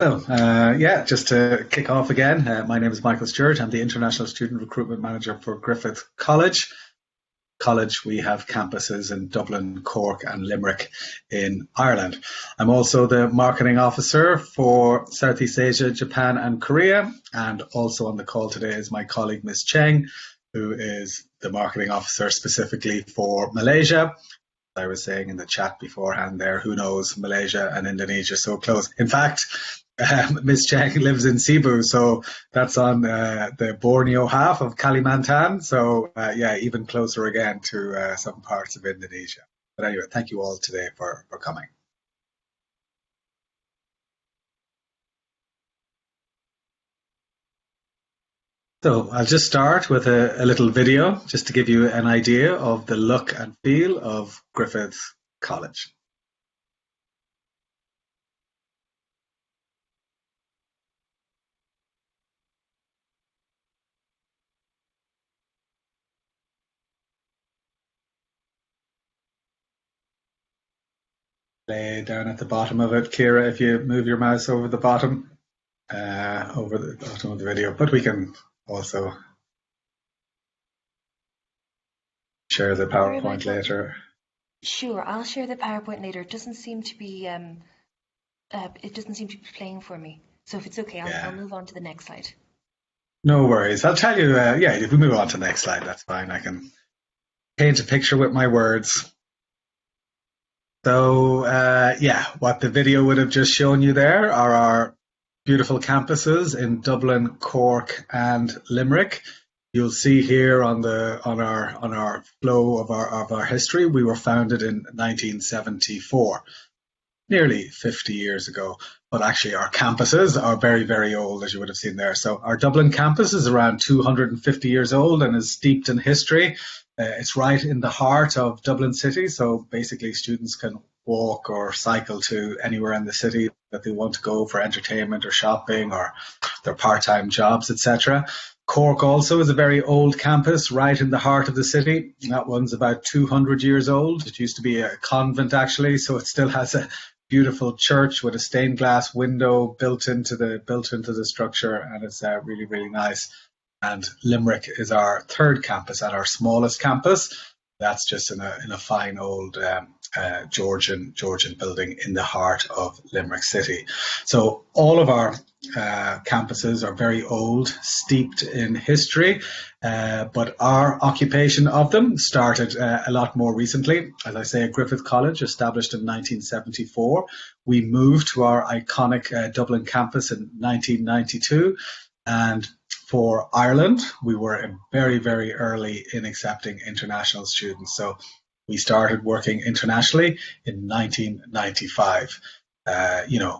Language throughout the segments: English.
Yeah, just to kick off again, my name is Michael Stewart. I'm the International Student Recruitment Manager for Griffith College. We have campuses in Dublin, Cork, and Limerick in Ireland. I'm also the Marketing Officer for Southeast Asia, Japan, and Korea. And also on the call today is my colleague, Ms. Cheng, who is the Marketing Officer specifically for Malaysia. I was saying in the chat beforehand there, who knows, Malaysia and Indonesia so close. In fact, Ms. Cheng lives in Cebu, so that's on the Borneo half of Kalimantan. So yeah, even closer again to some parts of Indonesia. But anyway, thank you all today for coming. So I'll just start with a little video just to give you an idea of the look and feel of Griffith College. Lay down at the bottom of it, Kira, if you move your mouse over the bottom, over the bottom of the video. But we can also share the Sorry, PowerPoint Michael. later. Sure, I'll share the PowerPoint later. It doesn't seem to be playing for me. So if it's okay, I'll Yeah, move on to the next slide. no worries. I'll tell you, yeah, if we move on to the next slide, that's fine. I can paint a picture with my words. So, yeah, what the video would have just shown you there are our beautiful campuses in Dublin, Cork, and Limerick. You'll see here on our flow of our history, we were founded in 1974, nearly 50 years ago. But actually, our campuses are very, very old, as you would have seen there. So our Dublin campus is around 250 years old and is steeped in history. It's right in the heart of Dublin city, so basically students can walk or cycle to anywhere in the city that they want to go for entertainment or shopping or their part-time jobs, etc. Cork also is a very old campus right in the heart of the city. That one's about 200 years old. It used to be a convent actually, so it still has a beautiful church with a stained glass window built into the structure, and it's really, really nice. And Limerick is our third campus and our smallest campus. That's just in a fine old Georgian building in the heart of Limerick City. So all of our campuses are very old, steeped in history, but our occupation of them started a lot more recently. As I say, Griffith College, established in 1974. We moved to our iconic Dublin campus in 1992, and for Ireland, we were very, very early in accepting international students. So we started working internationally in 1995.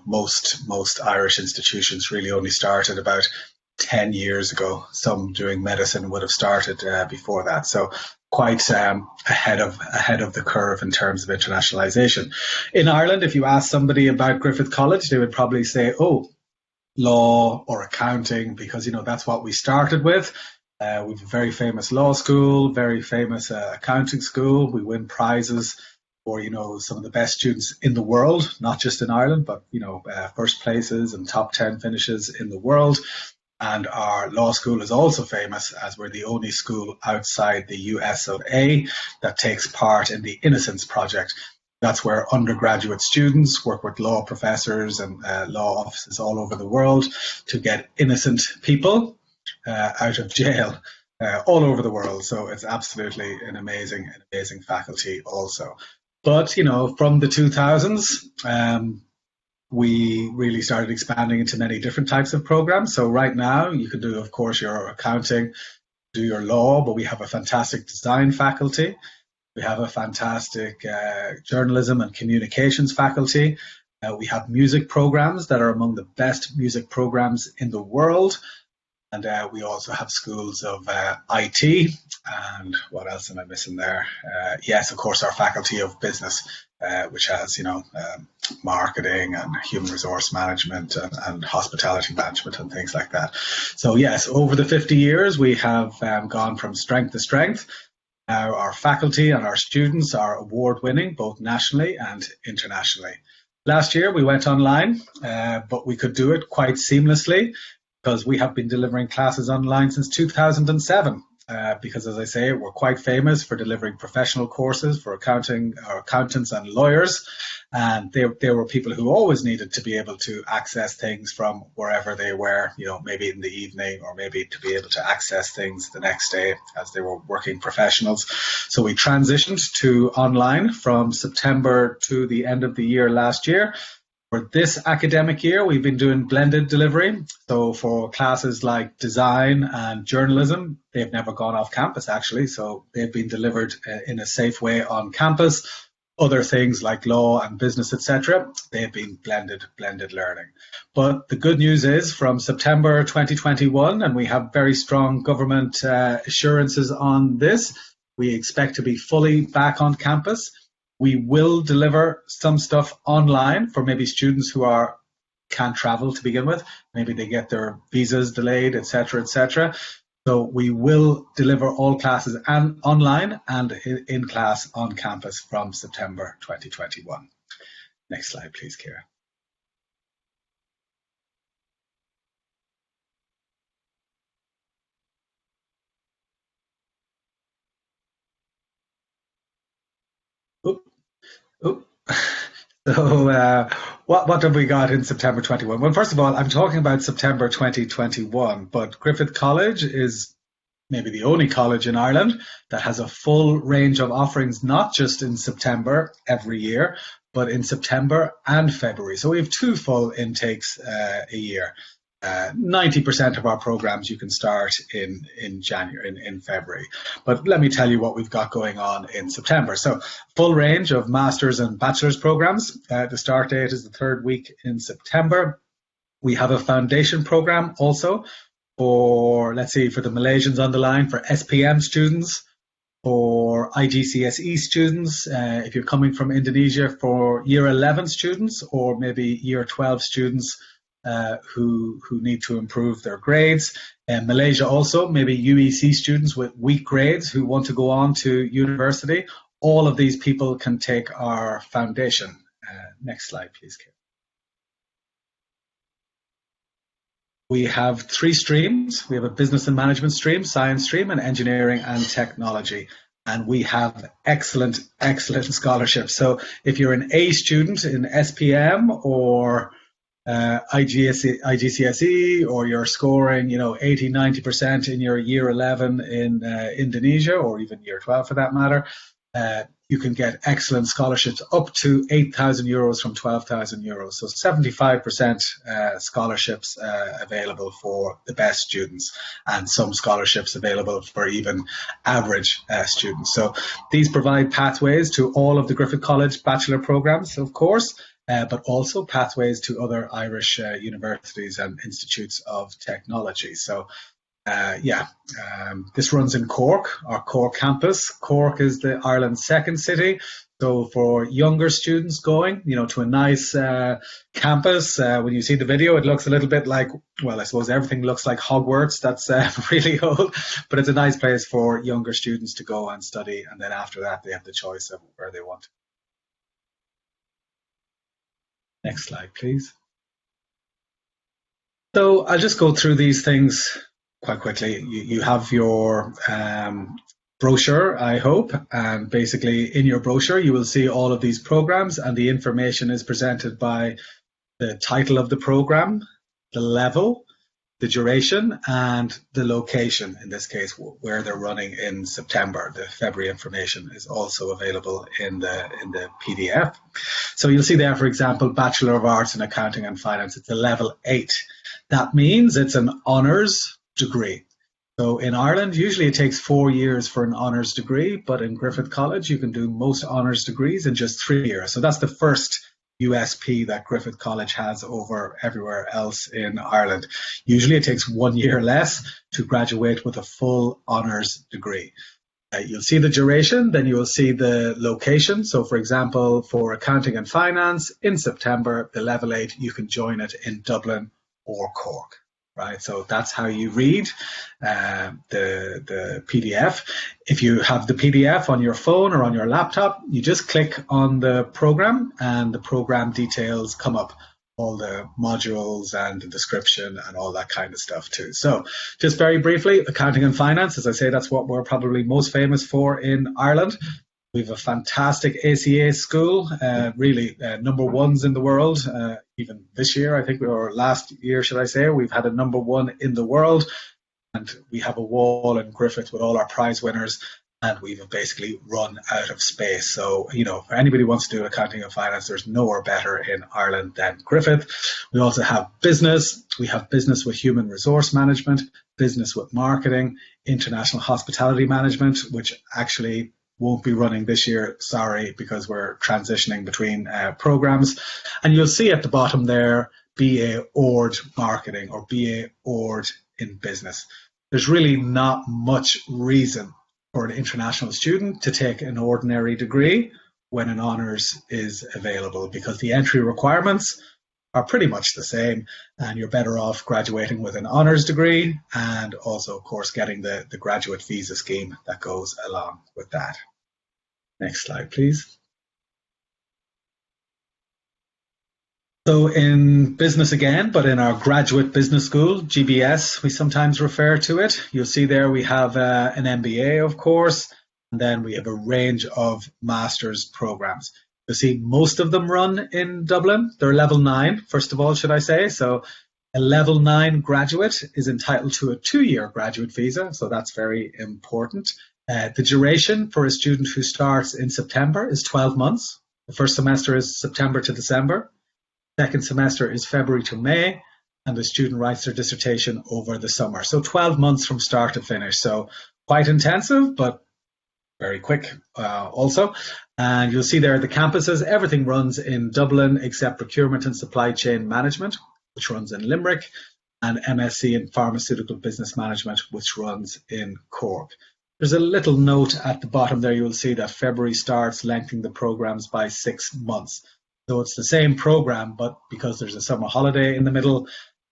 Most Irish institutions really only started about 10 years ago. Some doing medicine would have started before that. So quite ahead of the curve in terms of internationalization. In Ireland, if you ask somebody about Griffith College, they would probably say, "Oh, law or accounting," because that's what we started with. We've a very famous law school, very famous accounting school. We win prizes for some of the best students in the world, not just in Ireland, but first places and top 10 finishes in the world. And our law school is also famous as we're the only school outside the US of A that takes part in the Innocence Project. That's where undergraduate students work with law professors and law offices all over the world to get innocent people out of jail all over the world. So it's absolutely an amazing faculty also. But, from the 2000s, we really started expanding into many different types of programs. So right now you can do, of course, your accounting, do your law, but we have a fantastic design faculty. We have a fantastic journalism and communications faculty. We have music programs that are among the best music programs in the world. And we also have schools of IT. And what else am I missing there? Yes, of course, our faculty of business, which has, marketing and human resource management and hospitality management and things like that. So yes, over the 50 years, we have gone from strength to strength. Now, our faculty and our students are award-winning, both nationally and internationally. Last year we went online, but we could do it quite seamlessly because we have been delivering classes online since 2007. Because, as I say, we're quite famous for delivering professional courses for accounting, or accountants and lawyers. And there were people who always needed to be able to access things from wherever they were, maybe in the evening, or maybe to be able to access things the next day as they were working professionals. So we transitioned to online from September to the end of the year last year. For this academic year, we've been doing blended delivery. So for classes like design and journalism, they've never gone off campus, actually. So they've been delivered in a safe way on campus. Other things like law and business, etc., they've been blended learning. But the good news is from September 2021, and we have very strong government assurances on this, we expect to be fully back on campus. We will deliver some stuff online for maybe students who can't travel to begin with. Maybe they get their visas delayed, etc., etc. So we will deliver all classes online and in class on campus from September 2021. Next slide, please, Kira. So what have we got in September 21? Well, first of all, I'm talking about September 2021, but Griffith College is maybe the only college in Ireland that has a full range of offerings, not just in September every year, but in September and February. So we have two full intakes a year. 90% of our programs you can start in January, in February. But let me tell you what we've got going on in September. So full range of master's and bachelor's programs. The start date is the third week in September. We have a foundation program also for, let's see, for the Malaysians on the line, for SPM students, for IGCSE students, if you're coming from Indonesia, for year 11 students, or maybe year 12 students who need to improve their grades. And Malaysia also, maybe UEC students with weak grades who want to go on to university. All of these people can take our foundation. Next slide, please, Kate. We have three streams. We have a business and management stream, science stream, and engineering and technology. And we have excellent scholarships. So if you're an A student in SPM or IGCSE, or you're scoring 80, 90% in your year 11 in Indonesia, or even year 12 for that matter, you can get excellent scholarships up to €8,000 from €12,000. So 75% scholarships available for the best students, and some scholarships available for even average students. So these provide pathways to all of the Griffith College bachelor programs, of course, but also pathways to other Irish universities and institutes of technology. So this runs in Cork, our Cork campus. Cork is Ireland's second city. So for younger students going, to a nice campus, when you see the video, it looks a little bit like, well, I suppose everything looks like Hogwarts. That's really old, but it's a nice place for younger students to go and study. And then after that, they have the choice of where they want. Next slide, please. So I'll just go through these things quite quickly. You have your brochure, I hope, and basically in your brochure you will see all of these programs, and the information is presented by the title of the program, the level, the duration, and the location, in this case where they're running in September. The February information is also available in the PDF. So you'll see there, for example, Bachelor of Arts in Accounting and Finance. It's a level 8. That means it's an honours degree. So in Ireland, usually it takes 4 years for an honours degree, but in Griffith College, you can do most honours degrees in just 3 years. So that's the first USP that Griffith College has over everywhere else in Ireland. Usually it takes 1 year less to graduate with a full honours degree. You'll see the duration, then you will see the location. So for example, for accounting and finance in September, the level 8, you can join it in Dublin or Cork. right? So that's how you read the PDF. If you have the PDF on your phone or on your laptop, you just click on the program and the program details come up, all the modules and the description and all that kind of stuff too. So just very briefly, accounting and finance, as I say, that's what we're probably most famous for in Ireland. We have a fantastic ACA school, really number ones in the world. Even this year, I think, or last year, should I say, we've had a number one in the world. And we have a wall in Griffith with all our prize winners, and we've basically run out of space. So, you know, for anybody who wants to do accounting and finance, there's nowhere better in Ireland than Griffith. We also have business. We have business with human resource management, business with marketing, international hospitality management, which actually won't be running this year, sorry, because we're transitioning between programs. And you'll see at the bottom there, BA Ord Marketing or BA Ord in Business. There's really not much reason for an international student to take an ordinary degree when an honours is available, because the entry requirements are pretty much the same, and you're better off graduating with an honours degree and also, of course, getting the graduate visa scheme that goes along with that. Next slide, please. So in business again, but in our graduate business school, GBS, we sometimes refer to it. You'll see there we have an MBA, of course, and then we have a range of master's programs. You'll see most of them run in Dublin. They're level 9, first of all, should I say. So a level 9 graduate is entitled to a 2-year graduate visa, so that's very important. The duration for a student who starts in September is 12 months. The first semester is September to December. Second semester is February to May, and the student writes their dissertation over the summer. So 12 months from start to finish. So quite intensive, but very quick also. And you'll see there the campuses, everything runs in Dublin except procurement and supply chain management, which runs in Limerick, and MSc in pharmaceutical business management, which runs in Cork. There's a little note at the bottom there. You'll see that February starts lengthening the programs by 6 months. So it's the same program, but because there's a summer holiday in the middle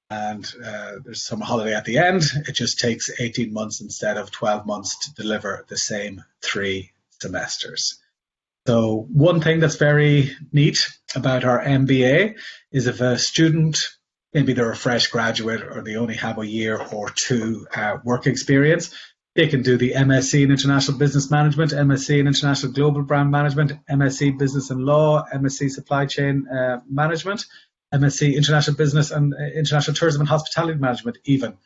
and there's a summer holiday at the end, it just takes 18 months instead of 12 months to deliver the same 3 semesters. So one thing that's very neat about our MBA is if a student, maybe they're a fresh graduate or they only have a year or 2 work experience, they can do the MSc in International Business Management, MSc in International Global Brand Management, MSc Business and Law, MSc Supply Chain Management, MSc International Business and International Tourism and Hospitality Management even.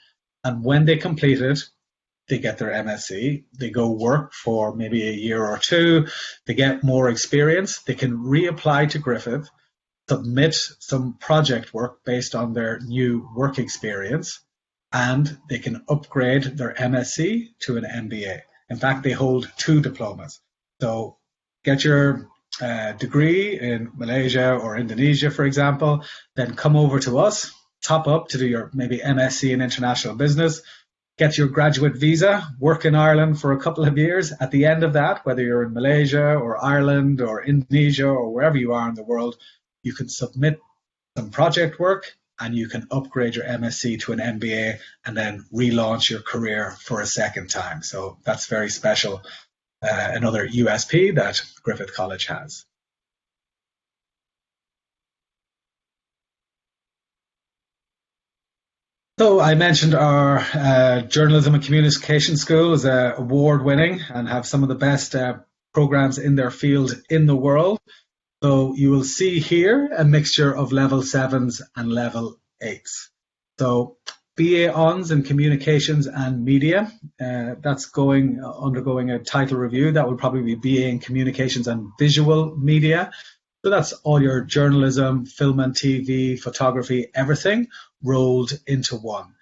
And when they complete it, they get their MSc, they go work for maybe a year or 2, they get more experience, they can reapply to Griffith, submit some project work based on their new work experience, and they can upgrade their MSc to an MBA. In fact, they hold 2 diplomas. So get your degree in Malaysia or Indonesia, for example, then come over to us, top up to do your maybe MSc in International Business, get your graduate visa, work in Ireland for a couple of years. At the end of that, whether you're in Malaysia or Ireland or Indonesia or wherever you are in the world, you can submit some project work and you can upgrade your MSc to an MBA and then relaunch your career for a second time. So that's very special, another USP that Griffith College has. So I mentioned our Journalism and Communication School is award-winning and have some of the best programs in their field in the world. So you will see here a mixture of level 7s and level 8s. So BA Hons in Communications and Media, that's undergoing a title review. That would probably be BA in Communications and Visual Media. So that's all your journalism, film and TV, photography, everything rolled into one.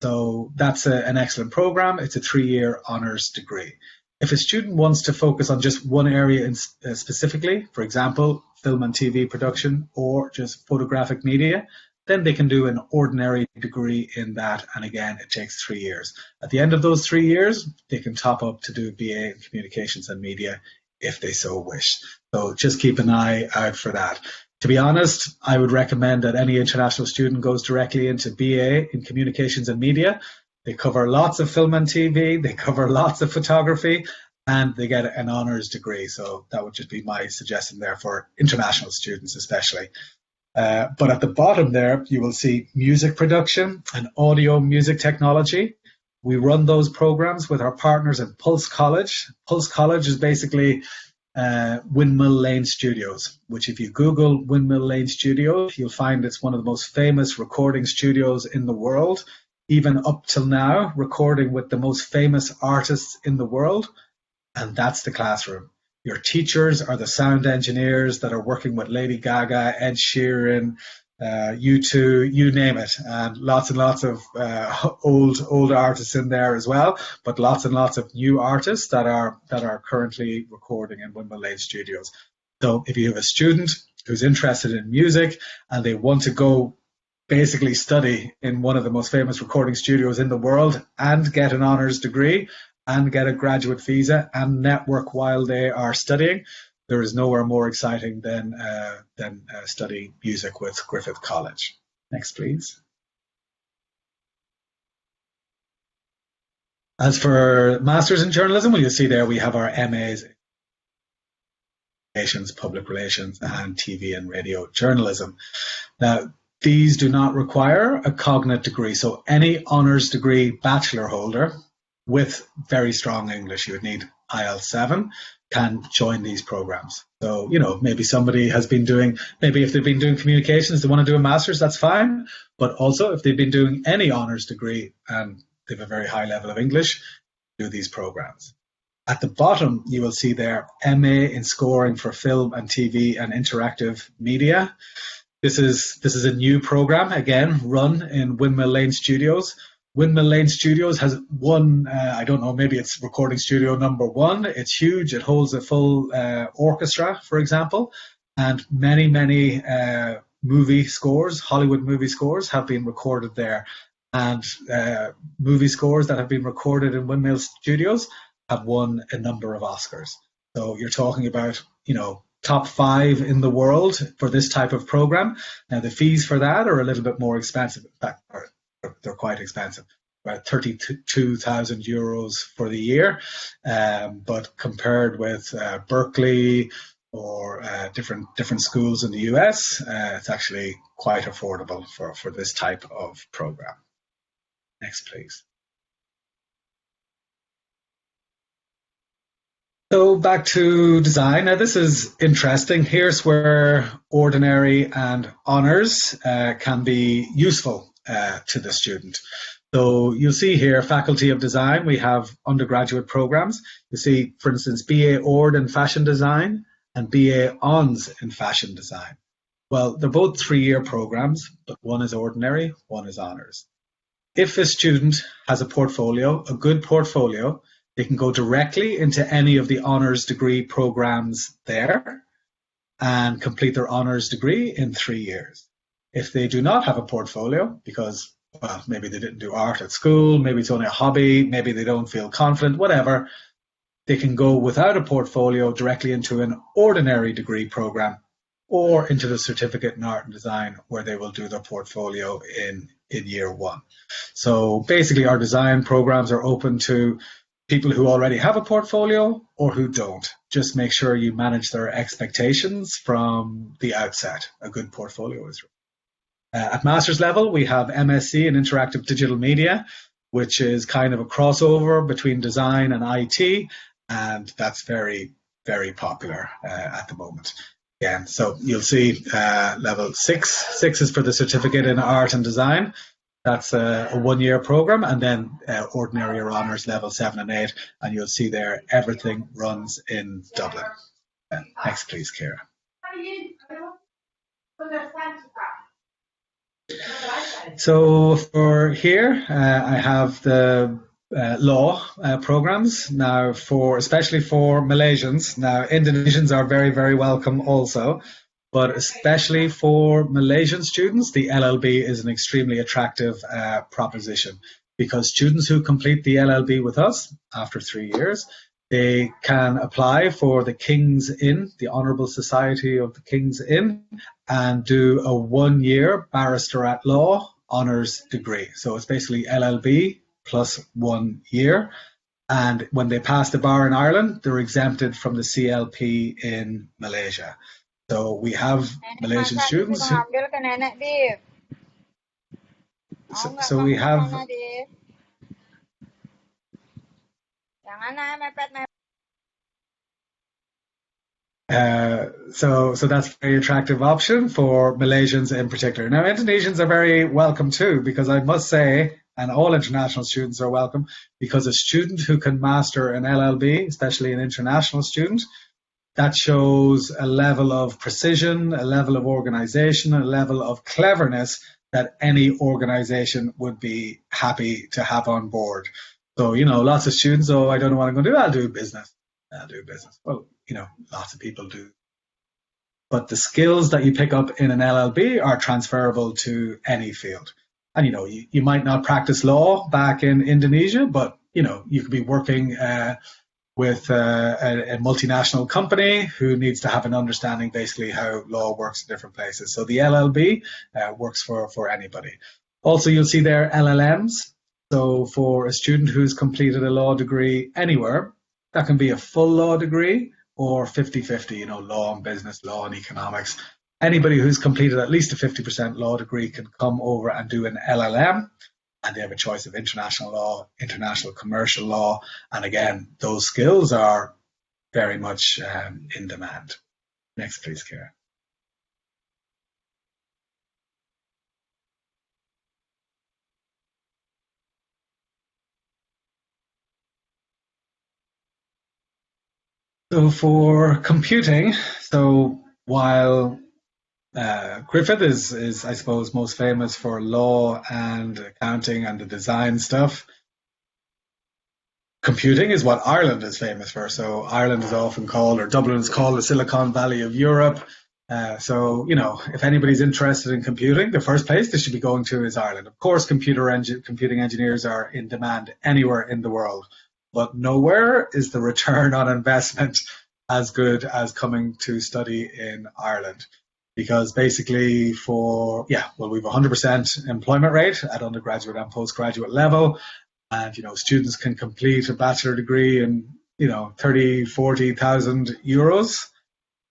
So that's an excellent program. It's a 3-year honours degree. If a student wants to focus on just one area specifically, for example, film and TV production or just photographic media, then they can do an ordinary degree in that. And again, it takes 3 years. At the end of those 3 years, they can top up to do BA in Communications and Media if they so wish. So just keep an eye out for that. To be honest, I would recommend that any international student goes directly into BA in Communications and Media. They cover lots of film and TV, they cover lots of photography, and they get an honours degree. So that would just be my suggestion there for international students especially. But at the bottom there, you will see music production and audio music technology. We run those programs with our partners at Pulse College. Pulse College is basically Windmill Lane Studios, which if you Google Windmill Lane Studios, you'll find it's one of the most famous recording studios in the world, even up till now, recording with the most famous artists in the world. And that's the classroom. Your teachers are the sound engineers that are working with Lady Gaga, Ed Sheeran, U2, you name it, and lots of old artists in there as well, but lots and lots of new artists that are currently recording in Windmill Lane Studios. So if you have a student who's interested in music and they want to go basically study in one of the most famous recording studios in the world and get an honours degree and get a graduate visa and network while they are studying, there is nowhere more exciting than studying music with Griffith College. Next, please. As for Masters in Journalism, well, you'll see there we have our MAs in Communications, Public Relations, and TV and Radio Journalism. Now, these do not require a cognate degree, so any honours degree bachelor holder with very strong English, you would need IELTS 7, can join these programs. So, maybe somebody has been doing, maybe if they've been doing communications, they want to do a master's, that's fine. But also if they've been doing any honours degree and they have a very high level of English, do these programs. At the bottom, you will see there MA in Scoring for Film and TV and Interactive Media. This is a new program, again, run in Windmill Lane Studios. Windmill Lane Studios has one, I don't know, maybe it's recording studio number 1. It's huge. It holds a full orchestra, for example, and many movie scores, Hollywood movie scores, have been recorded there. And movie scores that have been recorded in Windmill Studios have won a number of Oscars. So you're talking about, top 5 in the world for this type of program. Now, the fees for that are a little bit more expensive. In fact, they're quite expensive, about 32,000 euros for the year. But compared with Berkeley or different schools in the US, it's actually quite affordable for this type of program. Next, please. So back to design. Now this is interesting. Here's where ordinary and honours can be useful to the student. So you'll see here, Faculty of Design, we have undergraduate programs. You see, for instance, BA Ord in Fashion Design and BA Hons in Fashion Design. Well, they're both 3-year programs, but one is ordinary, one is honours. If a student has a portfolio, a good portfolio, they can go directly into any of the honours degree programs there and complete their honours degree in 3 years. If they do not have a portfolio, because maybe they didn't do art at school, maybe it's only a hobby, maybe they don't feel confident, whatever, they can go without a portfolio directly into an ordinary degree program or into the certificate in art and design where they will do their portfolio in year 1. So basically our design programs are open to people who already have a portfolio or who don't. Just make sure you manage their expectations from the outset. A good portfolio is at master's level, we have MSc in Interactive Digital Media, which is kind of a crossover between design and IT, and that's very, very popular at the moment. Again, so you'll see level 6. 6 is for the certificate in art and design. That's a 1-year program, and then ordinary or honours level 7 and 8, and you'll see there everything runs in Dublin. Next, please, Ciara. So for here, I have the law programs now, especially for Malaysians. Now, Indonesians are very, very welcome also. But especially for Malaysian students, the LLB is an extremely attractive proposition, because students who complete the LLB with us after 3 years, They can apply for the King's Inn, the Honourable Society of the King's Inn, and do a 1-year Barrister at Law honours degree. So it's basically LLB plus 1 year. And when they pass the bar in Ireland, they're exempted from the CLP in Malaysia. So we have Malaysian students. So we have. So that's a very attractive option for Malaysians in particular. Now, Indonesians are very welcome too, because I must say, and all international students are welcome, because a student who can master an LLB, especially an international student, that shows a level of precision, a level of organization, a level of cleverness that any organization would be happy to have on board. So, lots of students, I don't know what I'm going to do. I'll do business. Well, lots of people do. But the skills that you pick up in an LLB are transferable to any field. And, you might not practice law back in Indonesia, but, you could be working with a multinational company who needs to have an understanding basically how law works in different places. So the LLB works for anybody. Also, you'll see there LLMs. So for a student who's completed a law degree anywhere, that can be a full law degree or 50-50, law and business, law and economics. Anybody who's completed at least a 50% law degree can come over and do an LLM, and they have a choice of international law, international commercial law, and again, those skills are very much in demand. Next, please, Kara. So for computing, while Griffith is, I suppose, most famous for law and accounting and the design stuff, computing is what Ireland is famous for. So Ireland is often called, or Dublin is called, the Silicon Valley of Europe. If anybody's interested in computing, the first place they should be going to is Ireland. Of course, computing engineers are in demand anywhere in the world, but nowhere is the return on investment as good as coming to study in Ireland. Because basically we have 100% employment rate at undergraduate and postgraduate level. And, students can complete a bachelor degree in, 30,000, 40,000 euros.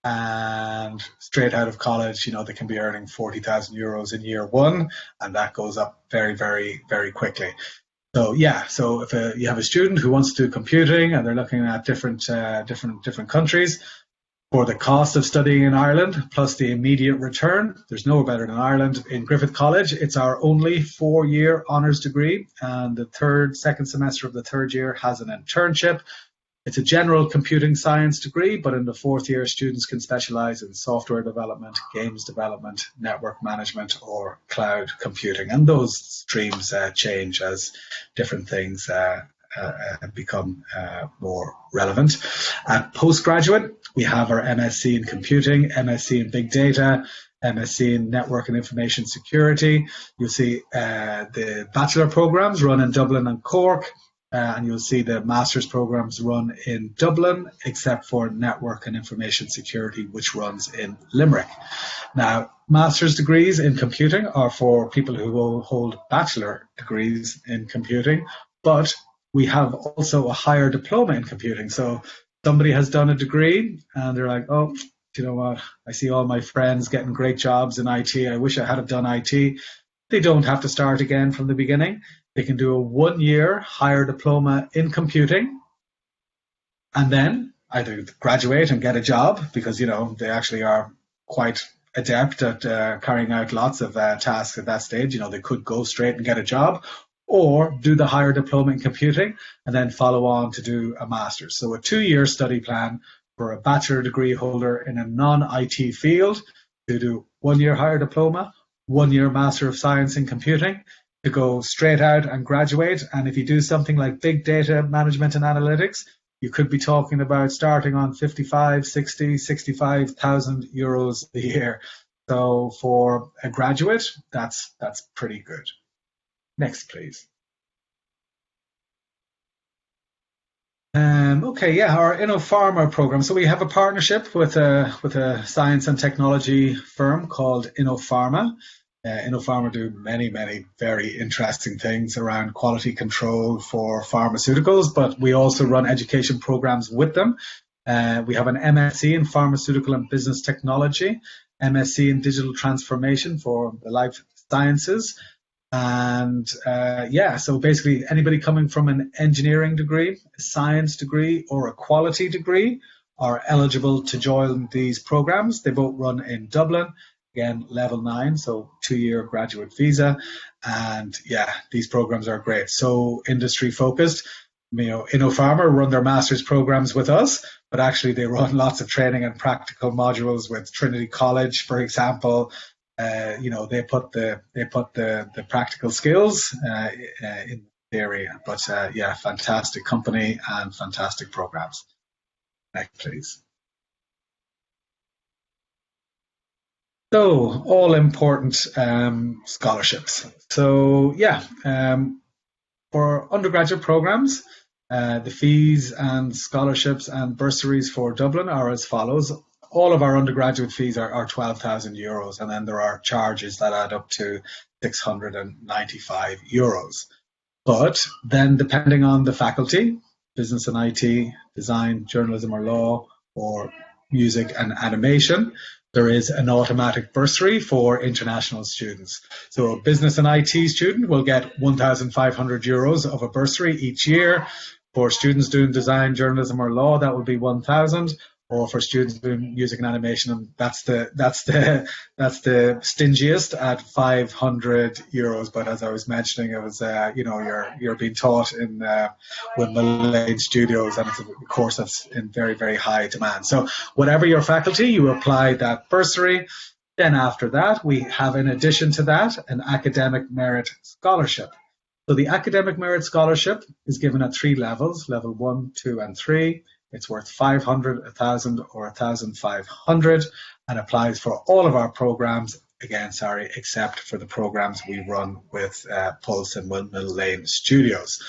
And straight out of college, they can be earning 40,000 euros in year one. And that goes up very, very, very quickly. So if you have a student who wants to do computing and they're looking at different countries, for the cost of studying in Ireland plus the immediate return, there's nowhere better than Ireland. In Griffith College, it's our only 4-year honours degree, and the second semester of the third year has an internship. It's a general computing science degree, but in the 4th year, students can specialise in software development, games development, network management, or cloud computing. And those streams change as different things become more relevant. At postgraduate, we have our MSc in computing, MSc in big data, MSc in network and information security. You'll see the bachelor programs run in Dublin and Cork, and you'll see the master's programs run in Dublin, except for network and information security, which runs in Limerick. Now, master's degrees in computing are for people who will hold bachelor degrees in computing, but we have also a higher diploma in computing. So somebody has done a degree and they're like, oh, do you know what? I see all my friends getting great jobs in IT. I wish I had done IT. They don't have to start again from the beginning. They can do a 1-year higher diploma in computing and then either graduate and get a job because, they actually are quite adept at carrying out lots of tasks at that stage. They could go straight and get a job, or do the higher diploma in computing and then follow on to do a master's. So a 2-year study plan for a bachelor degree holder in a non-IT field to do 1-year higher diploma, 1-year Master of Science in computing, to go straight out and graduate. And if you do something like big data management and analytics, you could be talking about starting on 55, 60, 65,000 euros a year. So for a graduate, that's pretty good. Next, please. Okay, yeah, our InnoPharma program. So we have a partnership with a science and technology firm called InnoPharma. InnoPharma do many very interesting things around quality control for pharmaceuticals, but we also run education programs with them. We have an MSc in Pharmaceutical and Business Technology, MSc in Digital Transformation for the Life Sciences. And so basically anybody coming from an engineering degree, a science degree, or a quality degree are eligible to join these programs. They both run in Dublin, again, level 9, so 2-year graduate visa. And yeah, these programs are great. So industry focused. You know, InnoPharma run their master's programs with us, but actually they run lots of training and practical modules with Trinity College, for example. They put the practical skills in theory, but fantastic company and fantastic programs. Next, please. So, all important scholarships. So, for undergraduate programs, the fees and scholarships and bursaries for Dublin are as follows. All of our undergraduate fees are 12,000 euros, and then there are charges that add up to 695 euros. But then, depending on the faculty, business and IT, design, journalism or law, or music and animation, there is an automatic bursary for international students. So a business and IT student will get 1,500 euros of a bursary each year. For students doing design, journalism or law, that would be 1,000. Or for students doing music and animation, and that's the stingiest at 500 euros. But as I was mentioning, it was you're being taught in with Malay studios, and it's a course that's in very high demand. So whatever your faculty, you apply that bursary. Then after that, we have, in addition to that, an academic merit scholarship. So the academic merit scholarship is given at 3 levels: level 1, 2, and 3. It's worth 500, 1,000, or 1,500, and applies for all of our programs, except for the programs we run with Pulse and Windmill Lane Studios.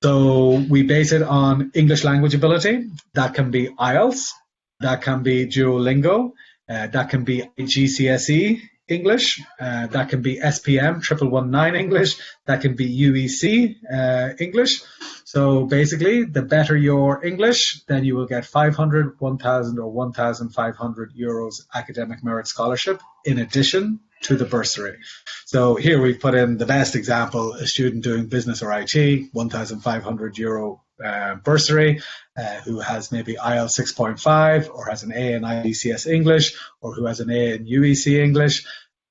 So we base it on English language ability. That can be IELTS, that can be Duolingo, that can be GCSE English, that can be SPM 1119 English, that can be UEC English. So basically, the better your English, then you will get 500, 1,000 or 1,500 euros academic merit scholarship in addition to the bursary. So here we've put in the best example: a student doing business or IT, 1,500 euro bursary, who has maybe IELTS 6.5 or has an A in IECS English, or who has an A in UEC English.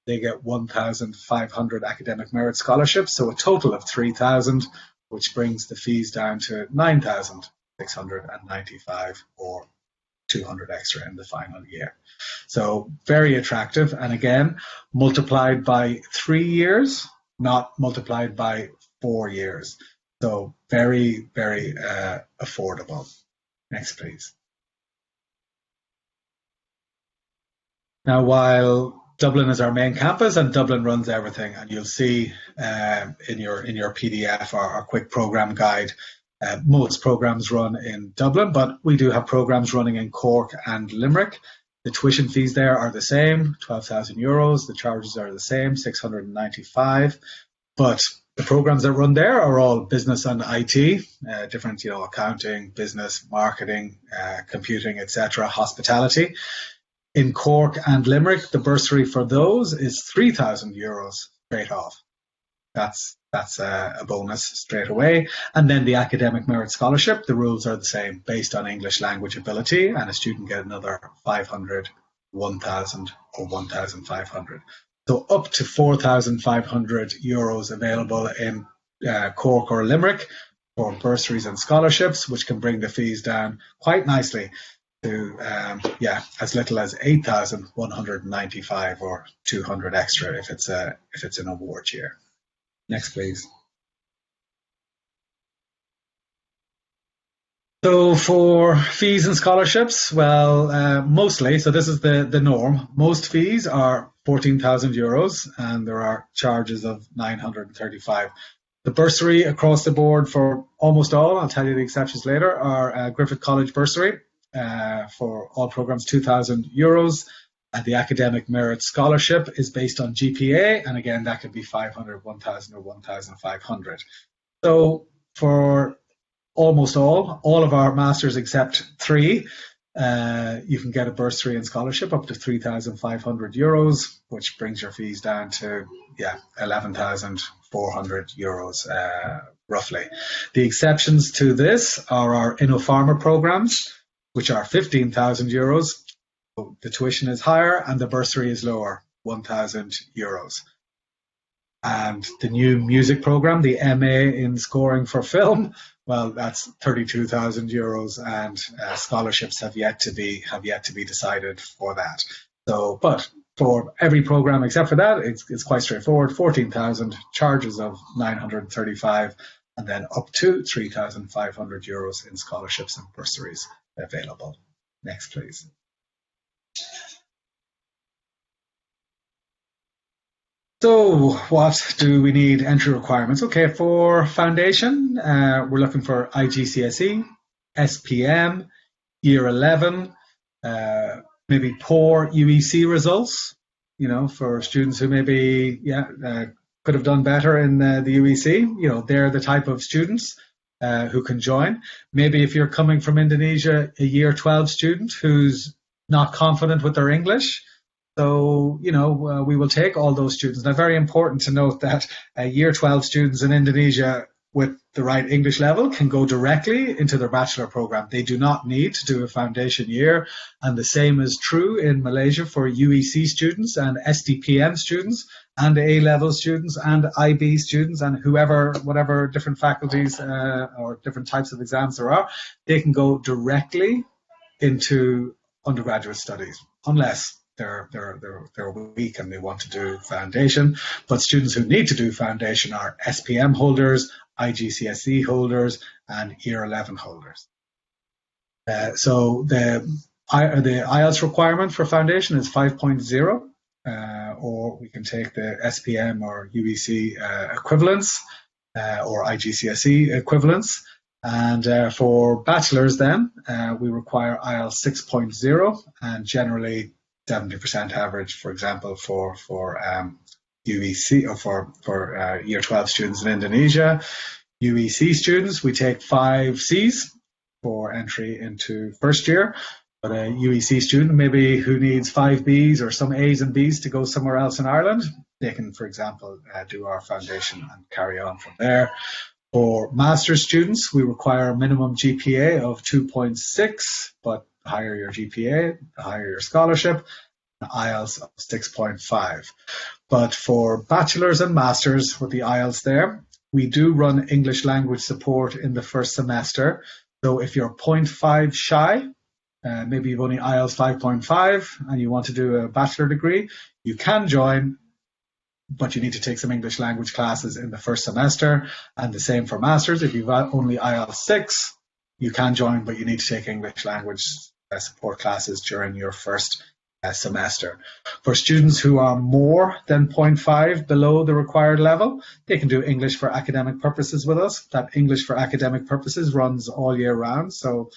They get 1,500 academic merit scholarships, so a total of 3,000, which brings the fees down to 9,695 or 200 extra in the final year. So very attractive, and again, multiplied by 3 years, not multiplied by 4 years. So very affordable. Next, please. Now, while Dublin is our main campus and Dublin runs everything, and you'll see in your PDF our quick program guide, most programs run in Dublin, but we do have programs running in Cork and Limerick. The tuition fees there are the same, 12,000 euros. The charges are the same, 695. But the programs that run there are all business and IT, different, accounting, business, marketing, computing, etc., hospitality. In Cork and Limerick, the bursary for those is 3,000 euros straight off. That's a bonus straight away. And then the academic merit scholarship, the rules are the same, based on English language ability, and a student get another 500, 1,000 or 1,500. So up to 4,500 euros available in Cork or Limerick for bursaries and scholarships, which can bring the fees down quite nicely to as little as 8,195 or 200 extra if it's an award year. Next, please. So for fees and scholarships, well, mostly, so this is the norm. Most fees are 14,000 euros, and there are charges of 935. The bursary across the board for almost all, I'll tell you the exceptions later, are Griffith College bursary for all programs, €2,000. The academic merit scholarship is based on GPA, and again, that could be 500, 1,000, or 1,500. So for almost all of our masters except 3, you can get a bursary and scholarship up to €3,500, which brings your fees down to €11,400 roughly. The exceptions to this are our InnoPharma programs, which are €15,000. The tuition is higher and the bursary is lower, €1,000. And the new music program, the MA in scoring for film, well, that's €32,000, and scholarships have yet to be decided for that. So, but for every program except for that, it's quite straightforward. 14,000, charges of 935, and then up to €3,500 in scholarships and bursaries available. Next, please. So what do we need entry requirements? Okay, for foundation, we're looking for IGCSE, SPM, Year 11, maybe poor UEC results, for students who maybe could have done better in the UEC. They're the type of students who can join. Maybe if you're coming from Indonesia, a Year 12 student who's not confident with their English. So, we will take all those students. Now, very important to note that Year 12 students in Indonesia with the right English level can go directly into their bachelor program. They do not need to do a foundation year. And the same is true in Malaysia for UEC students and SDPM students and A-level students and IB students and whatever different faculties or different types of exams there are. They can go directly into undergraduate studies, unless they're weak and they want to do foundation. But students who need to do foundation are SPM holders, IGCSE holders, and Year 11 holders. So the IELTS requirement for foundation is 5.0, or we can take the SPM or UEC equivalents or IGCSE equivalents. And for bachelors then, we require IELTS 6.0 and generally 70% average, for example, for UEC or for Year 12 students in Indonesia. UEC students, we take 5 Cs for entry into first year. But a UEC student maybe who needs 5 Bs or some As and Bs to go somewhere else in Ireland, they can, for example, do our foundation and carry on from there. For master's students, we require a minimum GPA of 2.6, but the higher your GPA, the higher your scholarship, and IELTS of 6.5. But for bachelors and masters with the IELTS there, we do run English language support in the first semester. So if you're 0.5 shy, maybe you've only IELTS 5.5 and you want to do a bachelor degree, you can join, but you need to take some English language classes in the first semester. And the same for masters. If you've only IELTS 6, you can join, but you need to take English language support classes during your first semester. For students who are more than 0.5 below the required level, they can do English for academic purposes with us. That English for academic purposes runs all year round. So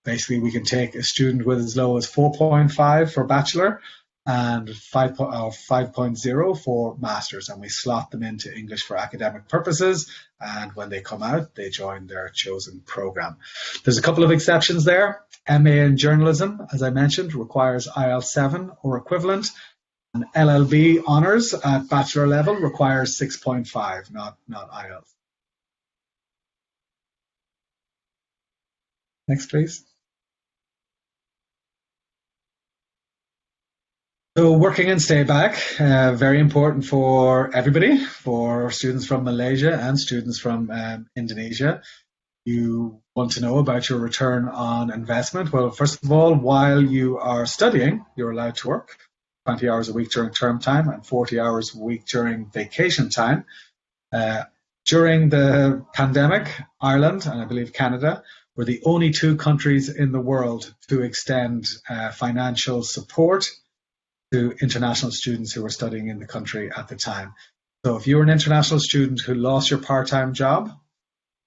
basically we can take a student with as low as 4.5 for bachelor and 5.0 for masters, and we slot them into English for academic purposes, and when they come out they join their chosen program. There's a couple of exceptions there. MA in journalism, as I mentioned, requires IELTS 7 or equivalent, and LLB honours at bachelor level requires 6.5, not IELTS. Next, please. So working and stay back, very important for everybody, for students from Malaysia and students from Indonesia. You want to know about your return on investment. Well, first of all, while you are studying, you're allowed to work 20 hours a week during term time and 40 hours a week during vacation time. During the pandemic, Ireland and I believe Canada were the only 2 countries in the world to extend financial support to international students who were studying in the country at the time. So if you're an international student who lost your part-time job,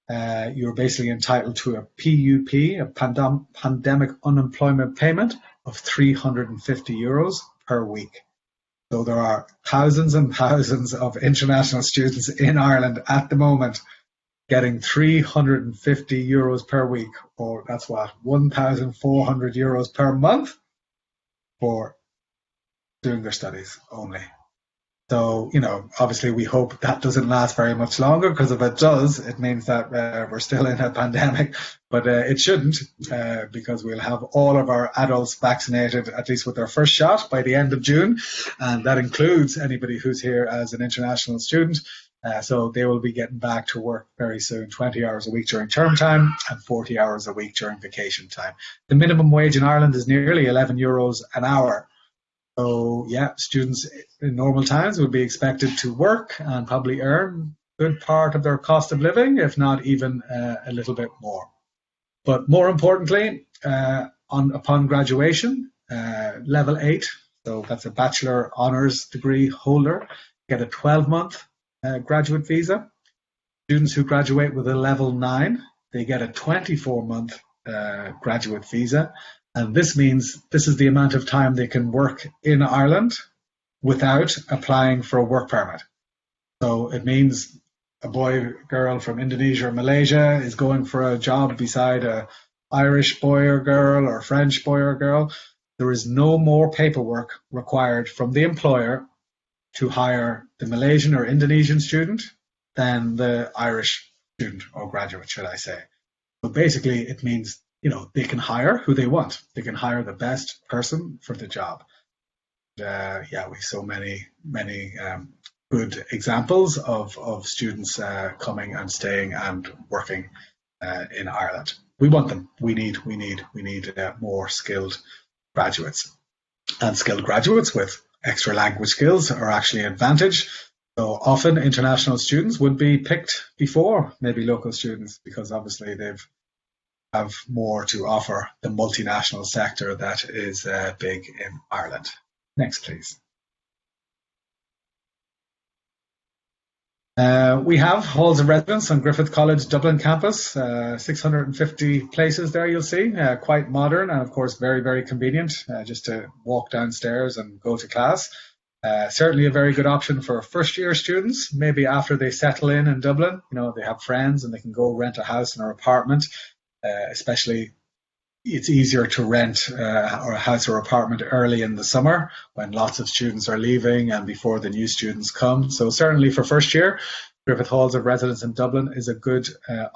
you're basically entitled to a PUP, a pandemic unemployment payment of €350 per week. So there are thousands and thousands of international students in Ireland at the moment getting €350 per week, or that's what, €1,400 per month for doing their studies only. So, obviously we hope that doesn't last very much longer, because if it does, it means that we're still in a pandemic. But it shouldn't, because we'll have all of our adults vaccinated, at least with their first shot, by the end of June. And that includes anybody who's here as an international student. So they will be getting back to work very soon, 20 hours a week during term time and 40 hours a week during vacation time. The minimum wage in Ireland is nearly €11 an hour. So yeah, students in normal times would be expected to work and probably earn a good part of their cost of living, if not even a little bit more. But more importantly, upon graduation, level 8, so that's a bachelor honours degree holder, get a 12-month graduate visa. Students who graduate with a level 9, they get a 24-month graduate visa. And this means this is the amount of time they can work in Ireland without applying for a work permit. So it means a boy, girl from Indonesia or Malaysia is going for a job beside a Irish boy or girl or French boy or girl. There is no more paperwork required from the employer to hire the Malaysian or Indonesian student than the Irish student or graduate, should I say. So basically it means they can hire who they want. They can hire the best person for the job. We have so many good examples of students coming and staying and working in Ireland. We want them. We need more skilled graduates, and skilled graduates with extra language skills are actually an advantage. So often international students would be picked before maybe local students, because obviously they've have more to offer the multinational sector that is big in Ireland. Next, please. We have halls of residence on Griffith College Dublin campus, 650 places there you'll see, quite modern and of course very, very convenient, just to walk downstairs and go to class. Certainly a very good option for first year students, maybe after they settle in Dublin, they have friends and they can go rent a house or apartment. Especially it's easier to rent or a house or apartment early in the summer when lots of students are leaving and before the new students come. So certainly for first year, Griffith Halls of Residence in Dublin is a good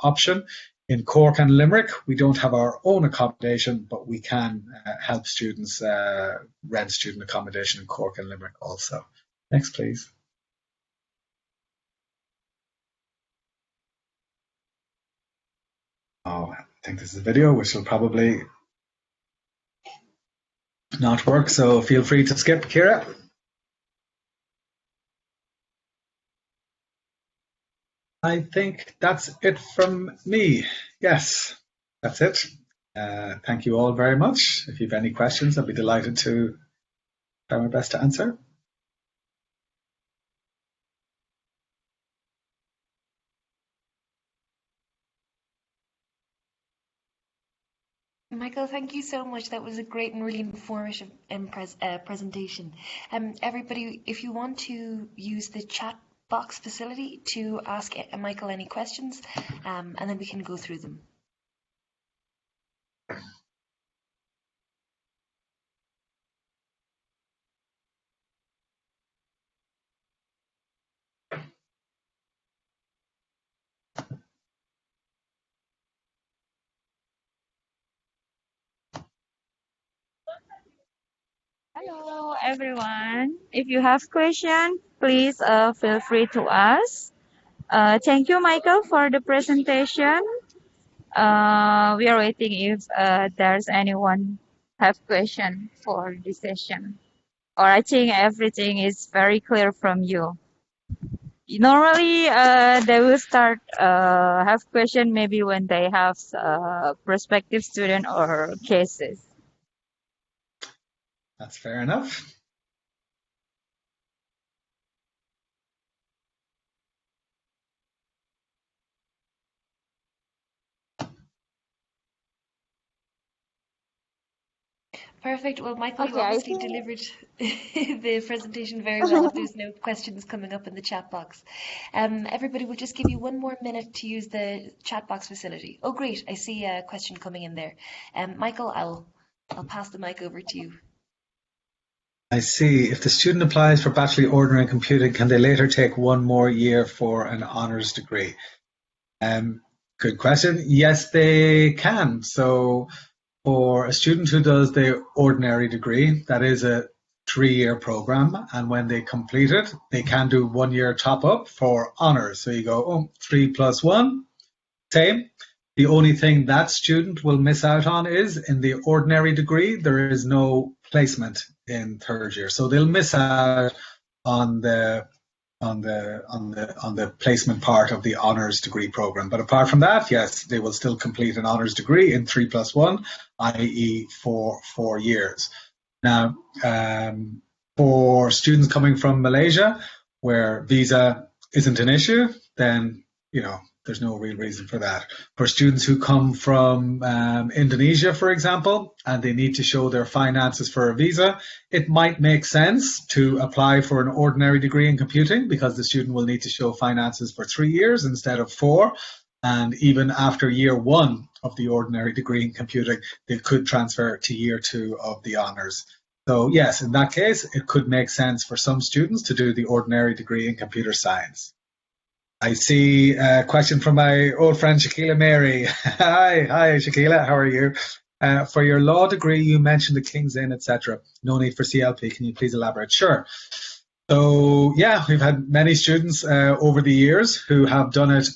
option. In Cork and Limerick, we don't have our own accommodation, but we can help students rent student accommodation in Cork and Limerick also. Next, please. Oh, I think this is a video which will probably not work, so feel free to skip, Kira. I think that's it from me. Yes, that's it. Thank you all very much. If you have any questions, I'll be delighted to try my best to answer. Michael, thank you so much. That was a great and really informative presentation. Everybody, if you want to use the chat box facility to ask Michael any questions, and then we can go through them. Hello, everyone. If you have questions, please feel free to ask. Thank you, Michael, for the presentation. We are waiting if there's anyone have question for this session. Or I think everything is very clear from you. Normally, they will start have question maybe when they have prospective student or cases. That's fair enough. Perfect. Well, Michael, you Okay, I obviously think. delivered the presentation very well if there's no questions coming up in the chat box. Everybody, we'll just give you one more minute to use the chat box facility. Oh, great. I see a question coming in there. Michael, I'll pass the mic over to you. I see. If the student applies for Bachelor Ordinary in Computing, can they later take one more year for an honours degree? Good question. Yes, they can. So for a student who does the ordinary degree, that is a 3-year program, and when they complete it, they can do 1 year top up for honours. So you go, 3 plus 1, same. The only thing that student will miss out on is in the ordinary degree, there is no placement in 3rd year. So they'll miss out on the placement part of the honours degree program. But apart from that, yes, they will still complete an honours degree in 3 plus 1, i.e. for 4 years. Now, for students coming from Malaysia, where visa isn't an issue, then, there's no real reason for that. For students who come from Indonesia, for example, and they need to show their finances for a visa, it might make sense to apply for an ordinary degree in computing because the student will need to show finances for 3 years instead of 4. And even after year 1 of the ordinary degree in computing, they could transfer to year 2 of the honours. So yes, in that case, it could make sense for some students to do the ordinary degree in computer science. I see a question from my old friend Shakila Mary. Hi, Shakila. How are you? For your law degree, you mentioned the King's Inn, etc. No need for CLP. Can you please elaborate? Sure. So yeah, we've had many students over the years who have done it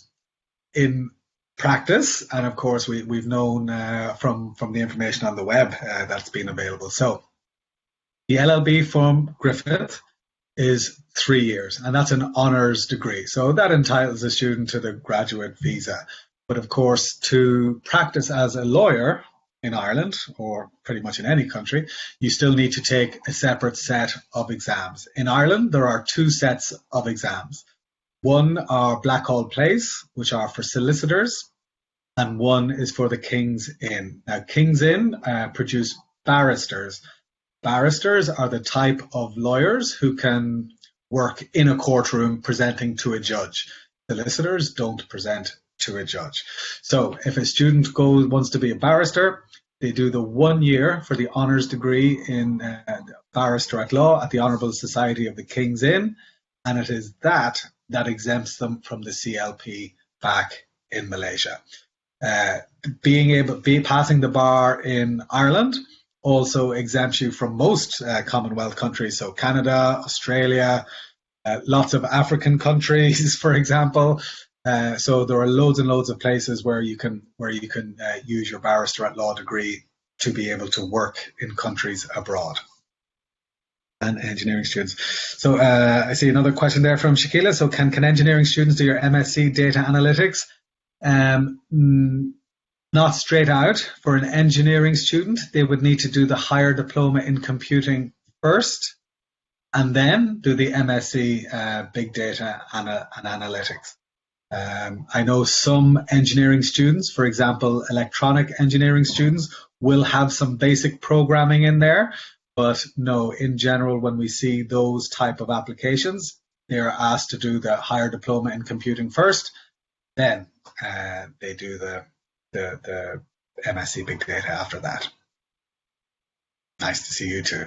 in practice, and of course we've known from the information on the web that's been available. So the LLB from Griffith is 3 years, and that's an honours degree. So that entitles a student to the graduate visa. But of course, to practice as a lawyer in Ireland, or pretty much in any country, you still need to take a separate set of exams. In Ireland, there are 2 sets of exams. One are Blackhall Place, which are for solicitors, and one is for the King's Inn. Now, King's Inn produce barristers. Barristers are the type of lawyers who can work in a courtroom presenting to a judge. Solicitors don't present to a judge. So if a student wants to be a barrister, they do the 1 year for the honours degree in barrister at law at the Honourable Society of the King's Inn, and it is that exempts them from the CLP back in Malaysia. Passing the bar in Ireland also exempts you from most Commonwealth countries, so Canada, Australia, lots of African countries, for example. So there are loads and loads of places where you can use your barrister at law degree to be able to work in countries abroad. And engineering students. So I see another question there from Shakila. So can engineering students do your MSc data analytics? Not straight out. For an engineering student, they would need to do the higher diploma in computing first, and then do the MSc big data and analytics. I know some engineering students, for example, electronic engineering students, will have some basic programming in there, but no, in general, when we see those type of applications, they are asked to do the higher diploma in computing first, then they do the MSc Big Data after that. Nice to see you too.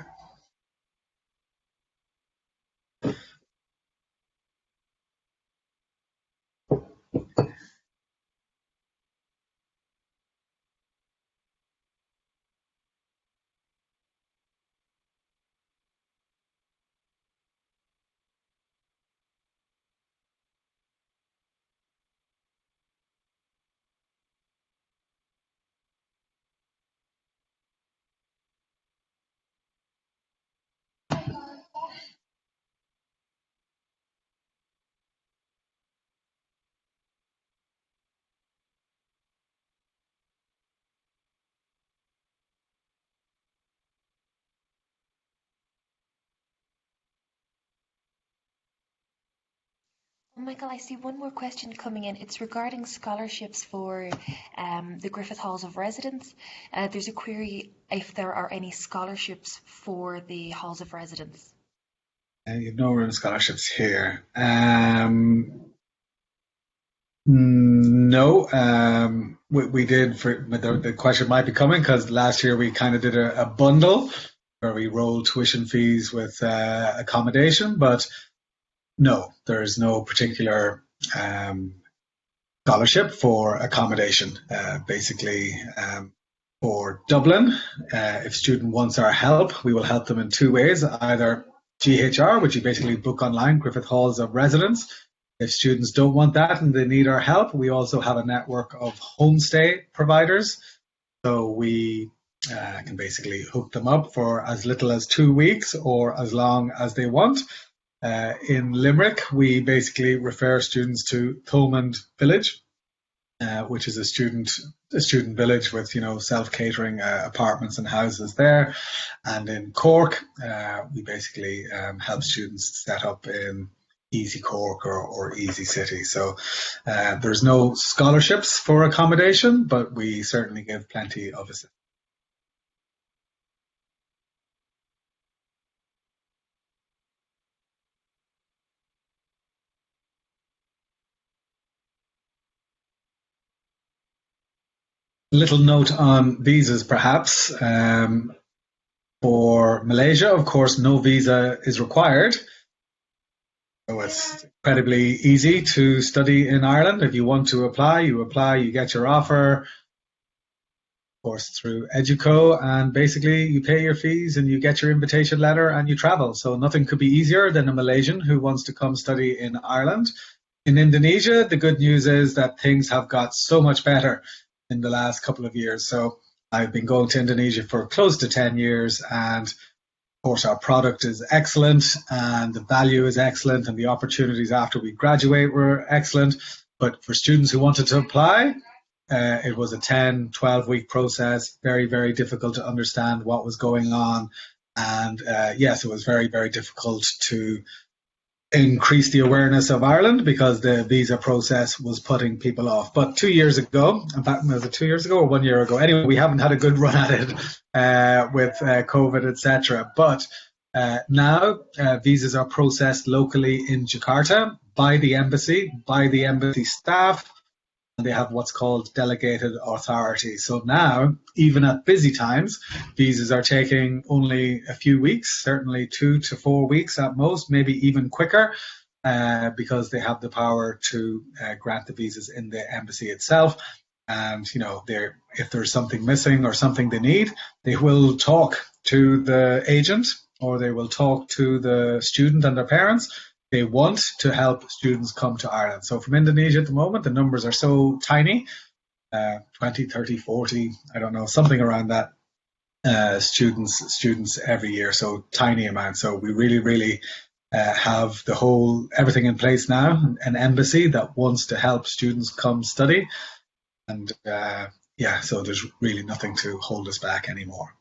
Michael, I see one more question coming in. It's regarding scholarships for the Griffith Halls of Residence. There's a query if there are any scholarships for the Halls of Residence. You've no room scholarships here. No, we did for the question might be coming because last year we kind of did a bundle where we rolled tuition fees with accommodation, but no, there's no particular scholarship for accommodation. Basically, for Dublin, if a student wants our help, we will help them in two ways: either GHR, which you basically book online, Griffith Halls of Residence. If students don't want that and they need our help, we also have a network of homestay providers. So we can basically hook them up for as little as 2 weeks or as long as they want. In Limerick, we basically refer students to Thomond Village, which is a student village with self-catering apartments and houses there. And in Cork, we basically help students set up in Easy Cork or Easy City. So there's no scholarships for accommodation, but we certainly give plenty of assistance. Little note on visas, perhaps. For Malaysia, of course, no visa is required. So it's incredibly easy to study in Ireland. If you want to apply, you get your offer, of course, through EduCo, and basically you pay your fees and you get your invitation letter and you travel. So nothing could be easier than a Malaysian who wants to come study in Ireland. In Indonesia, the good news is that things have got so much better in the last couple of years. So I've been going to Indonesia for close to 10 years, and of course our product is excellent and the value is excellent and the opportunities after we graduate were excellent. But for students who wanted to apply, it was a 10, 12-week process, very, very difficult to understand what was going on. And yes, it was very, very difficult to increase the awareness of Ireland because the visa process was putting people off. But 2 years ago, in fact, was it 2 years ago or 1 year ago? Anyway, we haven't had a good run at it with COVID, etc. But now visas are processed locally in Jakarta by the embassy staff, and they have what's called delegated authority. So now, even at busy times, visas are taking only a few weeks, certainly 2 to 4 weeks at most, maybe even quicker, because they have the power to grant the visas in the embassy itself. And, if there's something missing or something they need, they will talk to the agent or they will talk to the student and their parents. They want to help students come to Ireland. So from Indonesia at the moment, the numbers are so tiny, 20, 30, 40, I don't know, something around that, students every year. So tiny amount. So we really, really have everything in place now, an embassy that wants to help students come study. And so there's really nothing to hold us back anymore.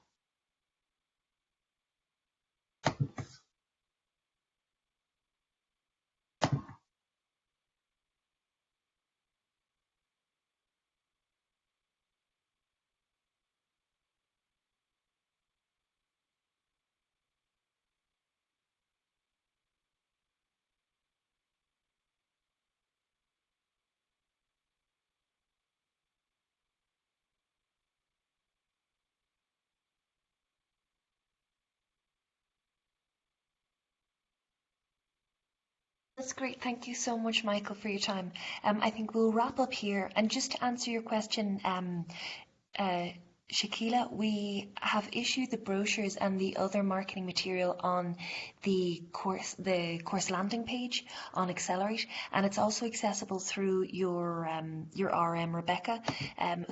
That's great. Thank you so much, Michael, for your time. I think we'll wrap up here. And just to answer your question, Shakila, we have issued the brochures and the other marketing material on the course landing page on Accelerate, and it's also accessible through your RM Rebecca,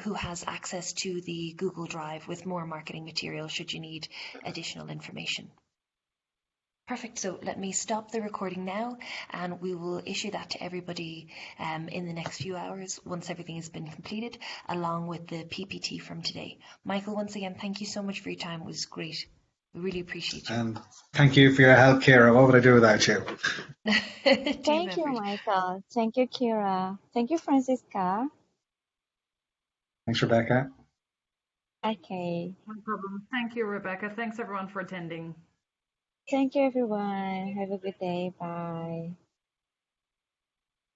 who has access to the Google Drive with more marketing material should you need additional information. Perfect. So let me stop the recording now, and we will issue that to everybody in the next few hours once everything has been completed, along with the PPT from today. Michael, once again, thank you so much for your time. It was great. We really appreciate you. And thank you for your help, Kira. What would I do without you? Team Thank you, effort. Michael. Thank you, Kira. Thank you, Francisca. Thanks, Rebecca. Okay. No problem. Thank you, Rebecca. Thanks everyone for attending. Thank you, everyone. Have a good day. Bye.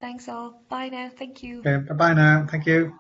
Thanks all. Bye now. Thank you. Okay, bye-bye now. Thank you.